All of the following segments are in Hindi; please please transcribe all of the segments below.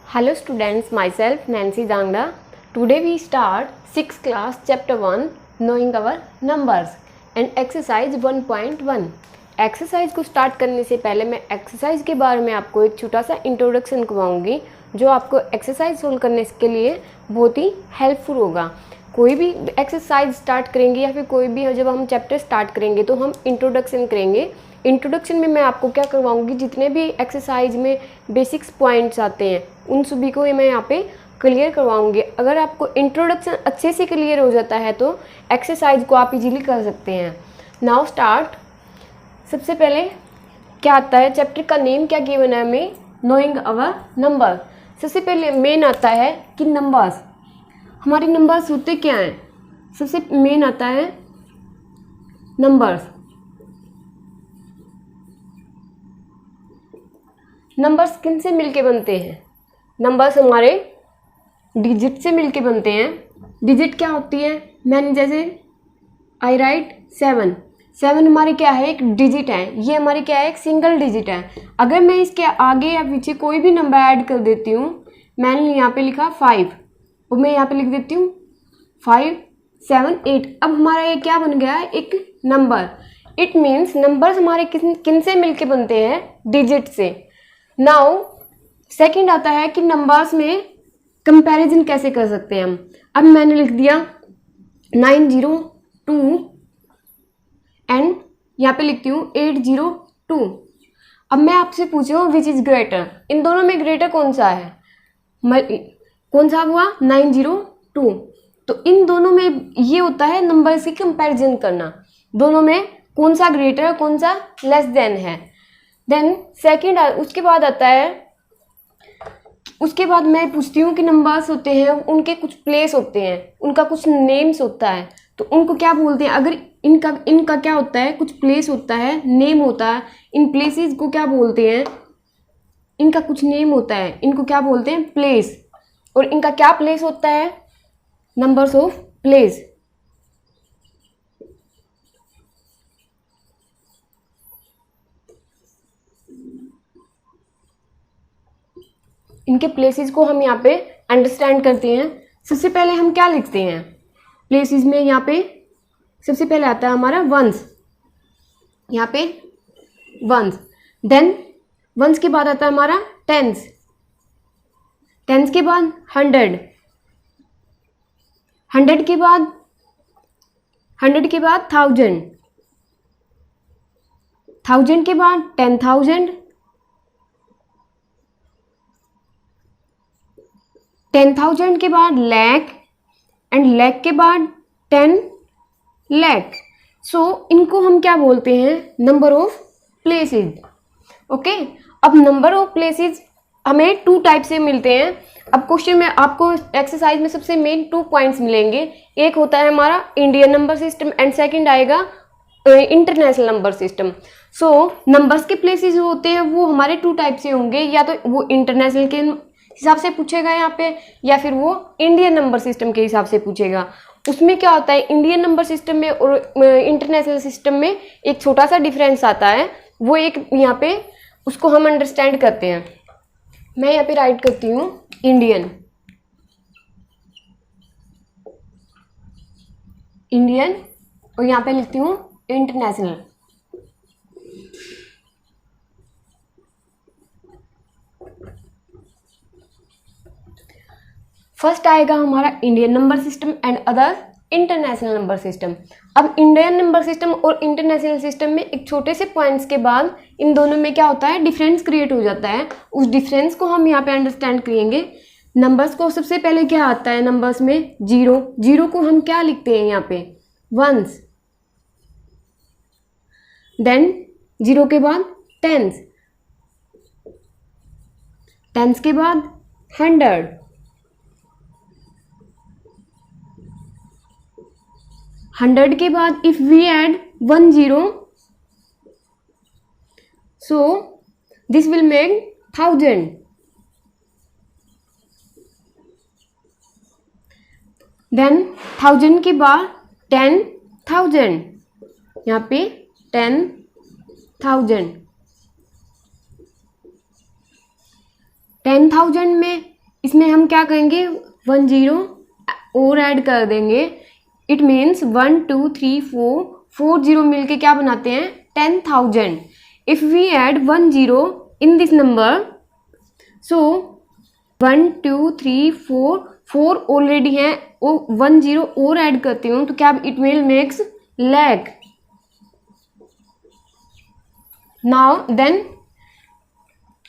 Hello students, myself Nancy Dangda. Today we start 6th class chapter 1 knowing our numbers and exercise 1.1. Exercise को स्टार्ट करने से पहले मैं एक्सरसाइज के बारे में आपको एक छोटा सा इंट्रोडक्शन करवाऊंगी जो आपको एक्सरसाइज सोल्व करने के लिए बहुत ही हेल्पफुल होगा। कोई भी एक्सरसाइज स्टार्ट करेंगे या फिर कोई भी जब हम चैप्टर स्टार्ट करेंगे तो हम इंट्रोडक्शन करेंगे। इंट्रोडक्शन में मैं आपको क्या करवाऊंगी, जितने भी एक्सरसाइज में बेसिक्स पॉइंट्स आते हैं उन सभी को मैं यहाँ पे क्लियर करवाऊंगी। अगर आपको इंट्रोडक्शन अच्छे से क्लियर हो जाता है तो एक्सरसाइज को आप इजीली कर सकते हैं। Now start. सबसे पहले क्या आता है, चैप्टर का नेम क्या गिवन है हमें, नोइंग अवर नंबर। सबसे पहले मेन आता है कि नंबर्स, हमारे नंबर्स होते क्या हैं। सबसे मेन आता है नंबर्स। नंबर्स किन से मिलके बनते हैं? नंबर्स हमारे डिजिट से मिलके बनते हैं। डिजिट क्या होती है, मैंने जैसे आई राइट 7 हमारी क्या है, एक डिजिट है। ये हमारी क्या है, एक सिंगल डिजिट है। अगर मैं इसके आगे या पीछे कोई भी नंबर ऐड कर देती हूँ, मैंने यहाँ पे लिखा 5 और मैं यहाँ पे लिख देती हूँ 5 7 8, अब हमारा ये क्या बन गया है, एक नंबर। इट मीन्स नंबर्स हमारे किन से मिलके बनते हैं, डिजिट से। नाउ सेकंड आता है कि नंबर्स में कंपैरिजन कैसे कर सकते हैं हम। अब मैंने लिख दिया 902 एंड यहाँ पे लिखती हूँ 802। अब मैं आपसे पूछ रहा हूँ विच इज ग्रेटर, इन दोनों में ग्रेटर कौन सा है, कौन सा हुआ 902। तो इन दोनों में ये होता है नंबर्स की कंपैरिजन करना, दोनों में कौन सा ग्रेटर है कौन सा लेस देन है। देन सेकंड उसके बाद आता है, उसके बाद मैं पूछती हूँ कि नंबर्स होते हैं उनके कुछ प्लेस होते हैं, उनका कुछ नेम्स होता है, तो उनको क्या बोलते हैं। अगर इनका क्या होता है, कुछ प्लेस होता है, नेम होता है, इन प्लेसेस को क्या बोलते हैं, इनका कुछ नेम होता है, इनको क्या बोलते हैं, प्लेस। और इनका क्या प्लेस होता है, नंबर्स ऑफ प्लेस। इनके प्लेसेस को हम यहाँ पे अंडरस्टैंड करते हैं। सबसे पहले हम क्या लिखते हैं प्लेसेस में, यहाँ पे सबसे पहले आता है हमारा वंस, यहाँ पे वंस। देन वंस के बाद आता है हमारा टेंस, टेंस के बाद 100, 100 के बाद 1000, 1000 के बाद 10,000, 10,000 के बाद लाख एंड लाख के बाद 10 लाख। सो इनको हम क्या बोलते हैं, नंबर ऑफ प्लेसेस। ओके, अब नंबर ऑफ प्लेसेस हमें 2 टाइप से मिलते हैं। अब क्वेश्चन में आपको एक्सरसाइज में सबसे मेन 2 पॉइंट्स मिलेंगे। एक होता है हमारा Indian number system and second आएगा इंटरनेशनल नंबर सिस्टम। सो नंबर्स के प्लेसेस जो होते हैं वो हमारे 2 टाइप से होंगे, या तो वो इंटरनेशनल के हिसाब से पूछेगा यहाँ पे, या फिर वो इंडियन नंबर सिस्टम के हिसाब से पूछेगा। उसमें क्या होता है, इंडियन नंबर सिस्टम में और इंटरनेशनल सिस्टम में एक छोटा सा डिफरेंस आता है, वो एक यहाँ पे उसको हम अंडरस्टैंड करते हैं। मैं यहाँ पे राइट करती हूँ इंडियन, इंडियन और यहाँ पे लिखती हूँ इंटरनेशनल। फर्स्ट आएगा हमारा Indian number system and other international number system. अब इंडियन नंबर सिस्टम और इंटरनेशनल सिस्टम में एक छोटे से पॉइंट्स के बाद इन दोनों में क्या होता है, डिफरेंस क्रिएट हो जाता है। उस डिफरेंस को हम यहाँ पे अंडरस्टैंड करेंगे। नंबर्स को सबसे पहले क्या आता है, नंबर्स में 0 को हम क्या लिखते हैं यहाँ पे, वंस। देन 0 के बाद टेंस, टेंस के बाद 100, 100 के बाद if we add 1 0, so this will make 1000। Then 1000 के बाद 10,000, यहाँ पे 10,000, 10,000 में इसमें हम क्या करेंगे 1 0 और ऐड कर देंगे। इट मीन्स 1 2 3 4 0 मिलके क्या बनाते हैं 10,000। If we add 1 0 in this number, so 1 2 3 4 already है, 1 0 और ऐड करती हूँ तो क्या it will makes lakh। Now then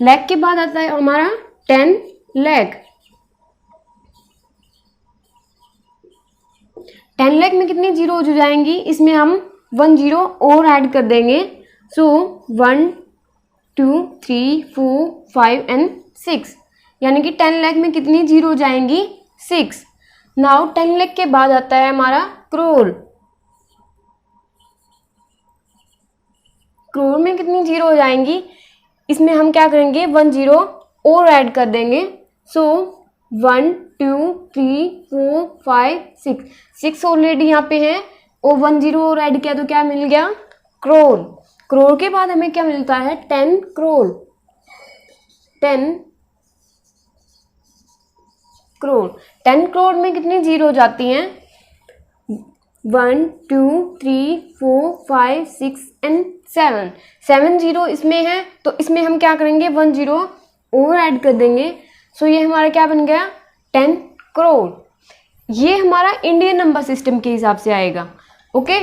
lakh के बाद आता है हमारा 10 lakh। 10 lakh में कितनी जीरो हो जाएंगी, इसमें हम 1 0 और ऐड कर देंगे। सो 1 2 3 4 5 एंड 6, यानी कि 10 lakh में कितनी जीरो हो जाएंगी 6। नाउ 10 lakh के बाद आता है हमारा करोड़। करोड़ में कितनी जीरो हो जाएंगी, इसमें हम क्या करेंगे 1 0 और ऐड कर देंगे। सो 1 2 3 4 5 6 ऑलरेडी यहाँ पे है और 1 0 और ऐड किया तो क्या मिल गया करोड़। करोड़ के बाद हमें क्या मिलता है 10 करोड़। 10 करोड़ 10 करोड़ में कितनी जीरो हो जाती हैं 1 2 3 4 5 6 एंड 7 0 इसमें है तो इसमें हम क्या करेंगे 1 0 और ऐड कर देंगे। सो ये हमारा क्या बन गया 10 करोड़। ये हमारा इंडियन नंबर सिस्टम के हिसाब से आएगा। ओके,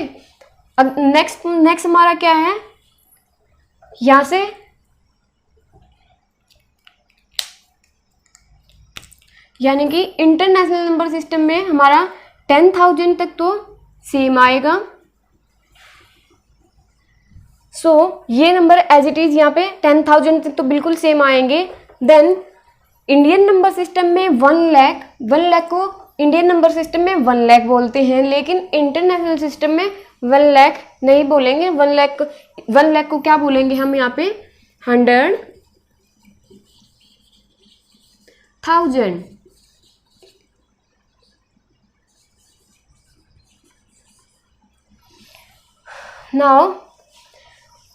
अब नेक्स्ट हमारा क्या है, यहां से यानी कि इंटरनेशनल नंबर सिस्टम में हमारा 10,000 तक तो सेम आएगा। सो ये नंबर एज इट इज यहाँ पे 10,000 तक तो बिल्कुल सेम आएंगे। देन इंडियन नंबर सिस्टम में 1 लाख को इंडियन नंबर सिस्टम में 1 लाख बोलते हैं, लेकिन इंटरनेशनल सिस्टम में 1 लाख नहीं बोलेंगे। 1 लाख को क्या बोलेंगे हम यहाँ पे 100,000। नाउ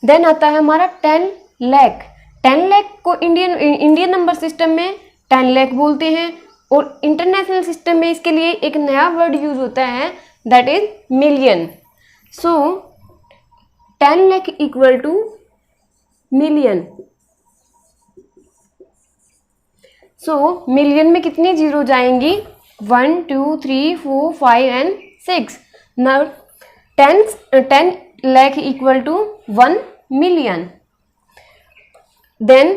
देन आता है हमारा 10 लाख। 10 लाख को इंडियन नंबर सिस्टम में 10 लाख बोलते हैं और इंटरनेशनल सिस्टम में इसके लिए एक नया वर्ड यूज होता है that is million. So 10 lakh equal to million. So million में कितनी जीरो जाएंगी 1 2 3 4 5 and 6। Now 10 lakh equal to 1 million. Then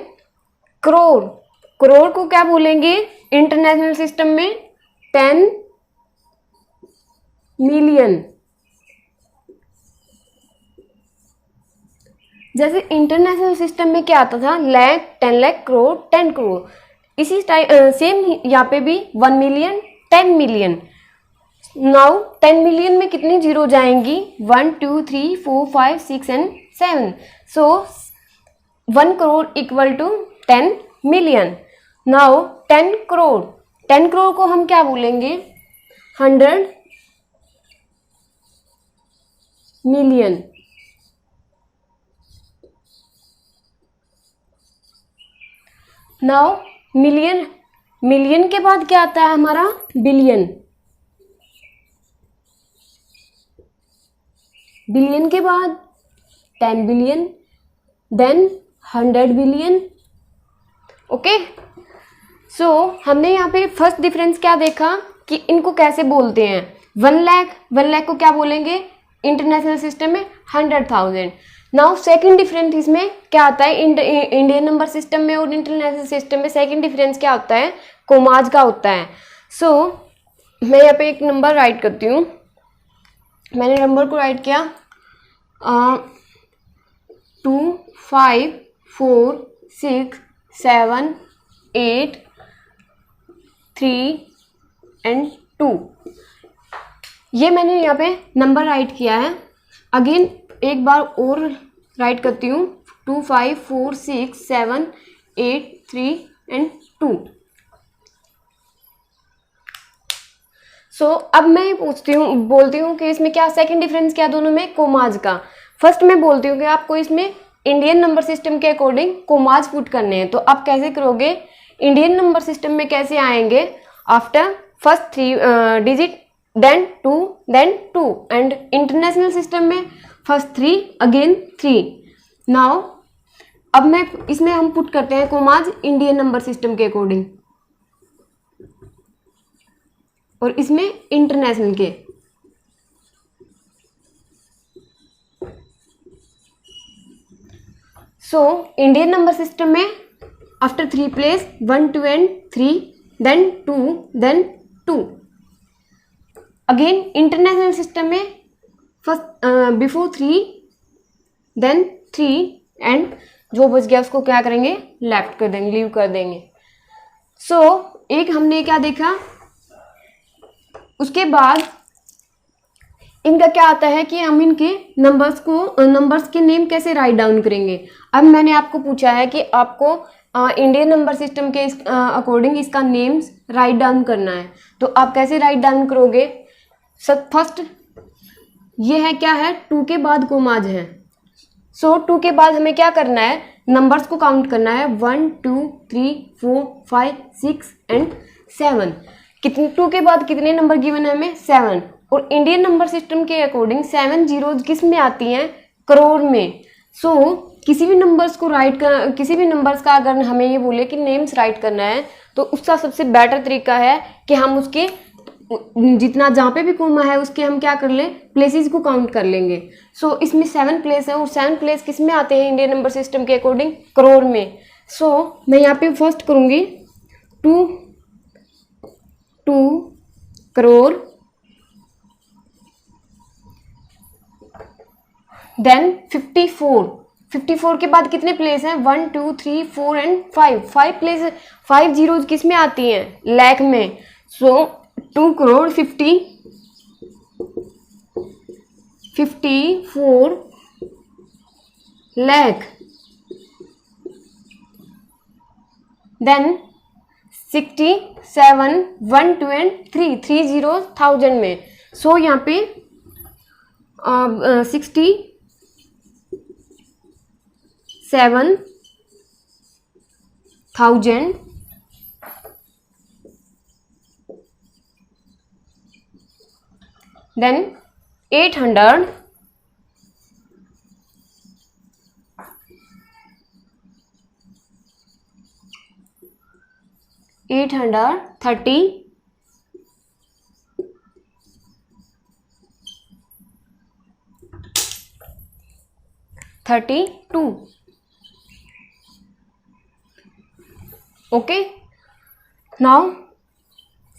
crore, crore को क्या बोलेंगे इंटरनेशनल सिस्टम में 10 मिलियन। जैसे इंटरनेशनल सिस्टम में क्या आता था लाख 10 लाख करोड़ 10 करोड़, इसी सेम यहाँ पे भी 1 मिलियन 10 मिलियन। नाउ 10 मिलियन में कितनी जीरो जाएंगी 1 2 3 4 5 6 and 7। So 1 crore equal to 10 million. Now 10 crore को हम क्या बोलेंगे 100 मिलियन। नाउ मिलियन के बाद क्या आता है हमारा बिलियन। बिलियन के बाद 10 बिलियन, देन 100 बिलियन। ओके, सो हमने यहाँ पे फर्स्ट डिफरेंस क्या देखा कि इनको कैसे बोलते हैं। 1 लाख को क्या बोलेंगे इंटरनेशनल सिस्टम में 100,000। नाउ सेकंड डिफरेंस इसमें क्या आता है इंडियन नंबर सिस्टम में और इंटरनेशनल सिस्टम में सेकंड डिफरेंस क्या होता है कोमाज का होता है। सो मैं यहाँ पे एक नंबर राइट करती हूँ। मैंने नंबर को राइट किया 2 5 4 6 7 8 3 एंड 2। ये मैंने यहाँ पे नंबर राइट किया है। अगेन एक बार और राइट करती हूँ 2 5 4 6 7 8 3 एंड 2। सो अब मैं बोलती हूँ कि इसमें क्या सेकंड डिफरेंस क्या दोनों में कोमाज का। फर्स्ट मैं बोलती हूँ कि आपको इसमें इंडियन नंबर सिस्टम के अकॉर्डिंग कोमाज पुट करने हैं। तो आप कैसे करोगे इंडियन नंबर सिस्टम में कैसे आएंगे, after first 3 digit then 2 then 2, and international system में फर्स्ट 3 अगेन 3। नाउ अब मैं इसमें हम पुट करते हैं कोमाज इंडियन नंबर सिस्टम के अकॉर्डिंग और इसमें इंटरनेशनल के। सो इंडियन नंबर सिस्टम में after 3 place 1 2 and 3 then 2 then 2। Again international system में फर्स्ट बिफोर 3 देन 3 एंड जो बच गया उसको क्या करेंगे, लेफ्ट कर देंगे, लीव कर देंगे। सो एक हमने क्या देखा, उसके बाद इनका क्या आता है कि हम इनके नंबर्स के नेम कैसे राइट डाउन करेंगे। अब मैंने आपको पूछा है कि आपको इंडियन नंबर सिस्टम के अकॉर्डिंग इसका नेम्स राइट डाउन करना है, तो आप कैसे राइट डाउन करोगे। फर्स्ट ये है क्या है, 2 के बाद कोमाज है। सो 2 के बाद हमें क्या करना है, नंबर्स को काउंट करना है 1 2 3 4 5 6 एंड 7। कितने 2 के बाद कितने नंबर गिवन है हमें, 7। और इंडियन नंबर सिस्टम के अकॉर्डिंग 7 जीरोज किस में आती हैं, करोड़ में। सो किसी भी नंबर्स का अगर हमें ये बोले कि नेम्स राइट करना है, तो उसका सबसे बेटर तरीका है कि हम उसके जितना जहाँ पे भी कोमा है उसके हम क्या कर ले, प्लेसेस को काउंट कर लेंगे। सो इसमें 7 प्लेस है और 7 प्लेस किस में आते हैं इंडियन नंबर सिस्टम के अकॉर्डिंग, करोड़ में। सो मैं यहाँ पे फर्स्ट करूँगी 2 करोड़, देन 54 के बाद कितने प्लेस हैं, 1 2 3 4 एंड 5 प्लेस, 5 जीरोज किस में आती हैं, लाख में। So 2 crore 54 lakh, then 67 1 2 and 3 zeros 1000 में। सो यहाँ पे 67,000 then 800 830 32। ओके, नाउ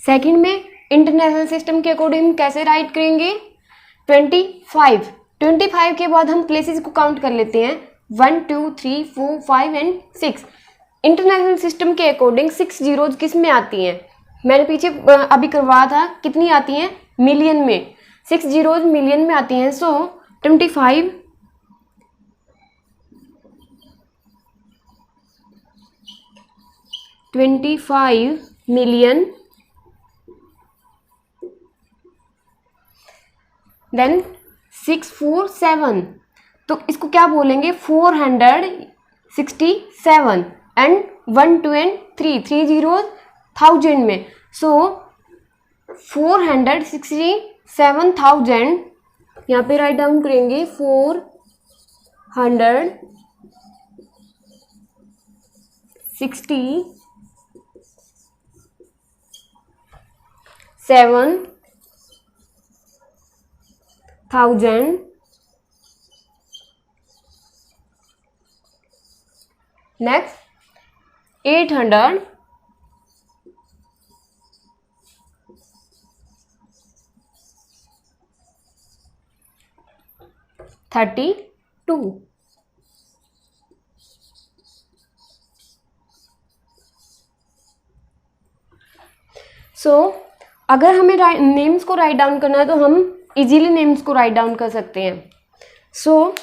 सेकंड में इंटरनेशनल सिस्टम के अकॉर्डिंग कैसे राइट करेंगे, 25 के बाद हम प्लेसेस को काउंट कर लेते हैं 1 2 3 4 5 एंड 6। इंटरनेशनल सिस्टम के अकॉर्डिंग 6 जीरोज किस में आती हैं, मैंने पीछे अभी करवाया था, कितनी आती हैं, मिलियन में। 6 जीरोज मिलियन में आती हैं। सो 25 मिलियन, देन 647, तो इसको क्या बोलेंगे, 467 एंड 1 2 एंड 3 जीरोज 1000 में। सो 467,000 यहाँ पे राइट डाउन करेंगे, 467,000 नेक्स्ट 832। सो अगर हमें नेम्स को राइट डाउन करना है तो हम इजीली नेम्स को राइट डाउन कर सकते हैं। सो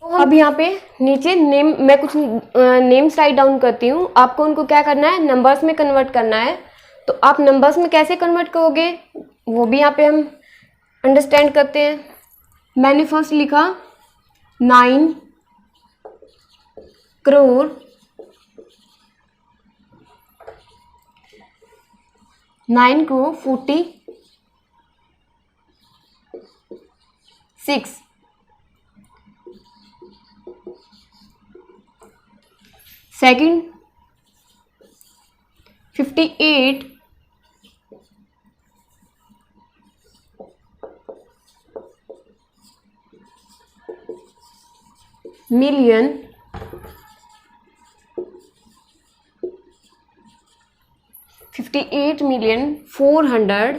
अब यहाँ पे नीचे नेम, मैं कुछ नेम्स राइट डाउन करती हूँ, आपको उनको क्या करना है, नंबर्स में कन्वर्ट करना है। तो आप नंबर्स में कैसे कन्वर्ट करोगे वो भी यहाँ पे हम अंडरस्टैंड करते हैं। मैंने फर्स्ट लिखा 9 करोड़ 9 को 46, सेकंड 58 million, 58,400,000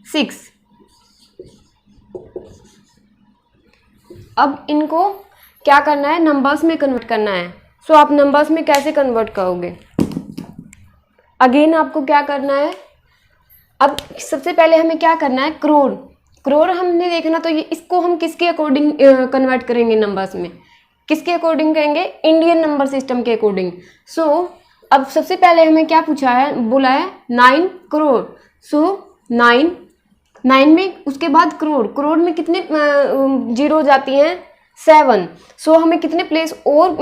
6। अब इनको क्या करना है, नंबर्स में कन्वर्ट करना है। सो आप नंबर्स में कैसे कन्वर्ट करोगे, अगेन आपको क्या करना है। अब सबसे पहले हमें क्या करना है, करोड़। करोड़ हमने देखना, तो ये इसको हम किसके अकॉर्डिंग कन्वर्ट करेंगे नंबर्स में, किसके अकॉर्डिंग करेंगे, इंडियन नंबर सिस्टम के अकॉर्डिंग। सो अब सबसे पहले हमें क्या पूछा है, बोला है 9 करोड़। सो 9 में उसके बाद करोड़, करोड़ में कितने जीरो जाती हैं, 7। सो हमें कितने प्लेस और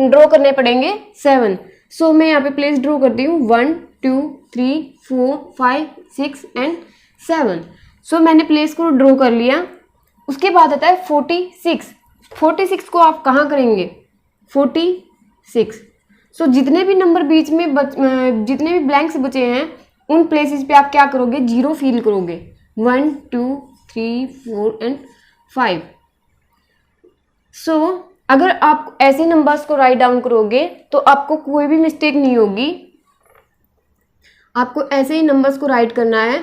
ड्रॉ करने पड़ेंगे, 7। सो मैं यहाँ पे प्लेस ड्रॉ करती हूँ 1 2 3 4 5 6 एंड 7। सो मैंने प्लेस को ड्रॉ कर लिया। उसके बाद आता है 46। 46 को आप कहाँ करेंगे, 46। सो जितने भी नंबर बीच में जितने भी ब्लैंक्स बचे हैं उन प्लेसेस पे आप क्या करोगे, जीरो फिल करोगे, 1 2 3 4 एंड 5। सो अगर आप ऐसे नंबर्स को राइट डाउन करोगे तो आपको कोई भी मिस्टेक नहीं होगी। आपको ऐसे ही नंबर्स को राइट करना है,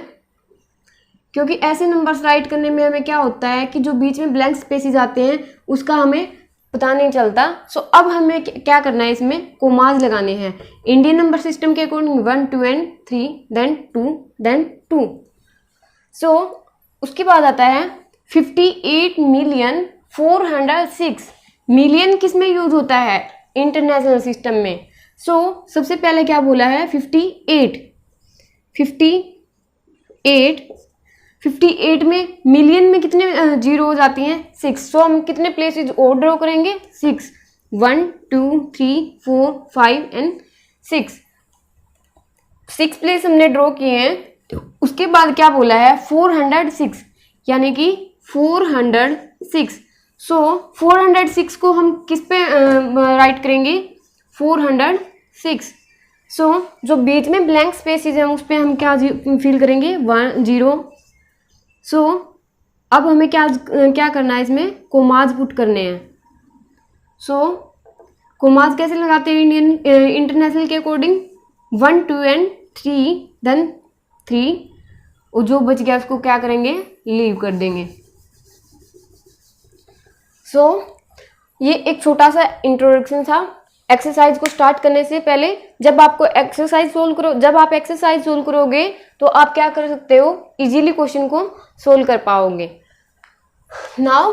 क्योंकि ऐसे नंबर्स राइट करने में हमें क्या होता है कि जो बीच में ब्लैंक स्पेसेस आते हैं उसका हमें पता नहीं चलता। सो अब हमें क्या करना है, इसमें कोमाज लगाने हैं इंडियन नंबर सिस्टम के अकॉर्डिंग, 1 2 एंड 3 देन 2 देन 2। सो उसके बाद आता है 58,406,000। मिलियन किस में यूज होता है, इंटरनेशनल सिस्टम में। सो सबसे पहले क्या बोला है, 58 में मिलियन में कितने जीरो हो जाती हैं, 6। सो हम कितने प्लेसेस और ड्रॉ करेंगे, 6, 1 2 3 4 5 एंड 6 प्लेस हमने ड्रॉ किए हैं। उसके बाद क्या बोला है, 406, यानी कि 406। सो 406 को हम किस पे राइट करेंगे, 406। सो जो बीच में ब्लैंक स्पेसेस हैं उस पर हम क्या फिल करेंगे, 1 0। सो अब हमें क्या करना है, इसमें कोमाज पुट करने हैं। सो कोमाज कैसे लगाते हैं इंटरनेशनल के अकॉर्डिंग, 1 2 एंड 3 देन 3, और जो बच गया उसको क्या करेंगे, लीव कर देंगे। सो ये एक छोटा सा इंट्रोडक्शन था एक्सरसाइज को स्टार्ट करने से पहले। जब आप एक्सरसाइज सोल्व करोगे तो आप क्या कर सकते हो, इजीली क्वेश्चन को सोल्व कर पाओगे। Now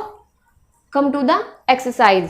come to the exercise.